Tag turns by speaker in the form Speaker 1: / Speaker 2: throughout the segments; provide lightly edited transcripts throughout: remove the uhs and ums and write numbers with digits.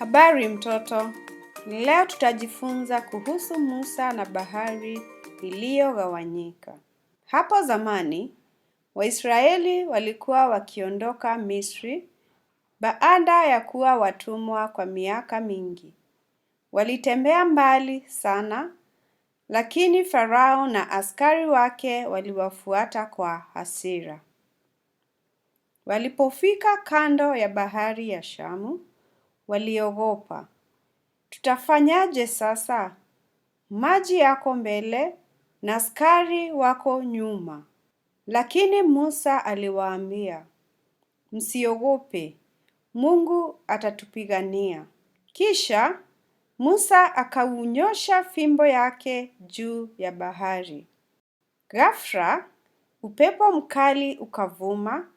Speaker 1: Habari mtoto, leo tutajifunza kuhusu Musa na bahari iliyogawanyika. Hapo zamani, Waisraeli walikuwa wakiondoka Misri baada ya kuwa watumwa kwa miaka mingi. Walitembea mbali sana, lakini Farao na askari wake waliwafuata kwa hasira. Walipofika kando ya bahari ya Shamu, waliogopa. Tutafanyaje sasa? Maji yako mbele na askari wako nyuma. Lakini Musa aliwaambia, msiogope, Mungu atatupigania. Kisha Musa akaunyosha fimbo yake juu ya bahari. Ghafla, upepo mkali ukavuma,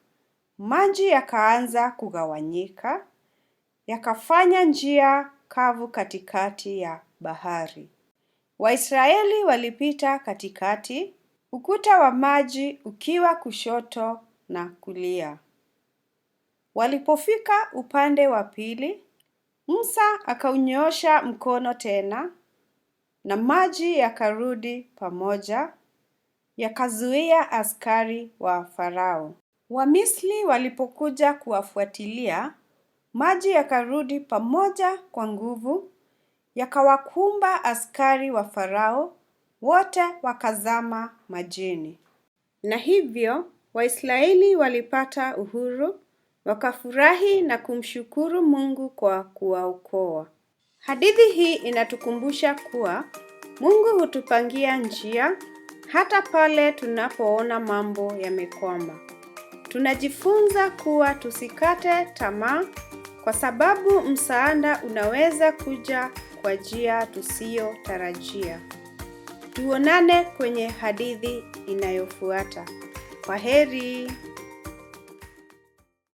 Speaker 1: maji yakaanza kugawanyika, yakafanya njia kavu katikati ya bahari. Waisraeli walipita katikati, ukuta wa maji ukiwa kushoto na kulia. Walipofika upande wa pili, Musa akaunyoosha mkono tena na maji yakarudi pamoja, yakazuia askari wa Farao. Wamisri walipokuja kuwafuatilia, maji yakarudi pamoja kwa nguvu, yakawakumba askari wa Farao, wote wakazama majini. Na hivyo, Waisraeli walipata uhuru, wakafurahi na kumshukuru Mungu kwa kuwaokoa. Hadithi hii inatukumbusha kuwa Mungu hutupangia njia hata pale tunapoona mambo yamekwama. Tunajifunza kuwa tusikate tamaa kwa sababu msaada unaweza kuja kwa njia tusiyotarajia. Tuonane kwenye hadithi inayofuata. Kwaheri.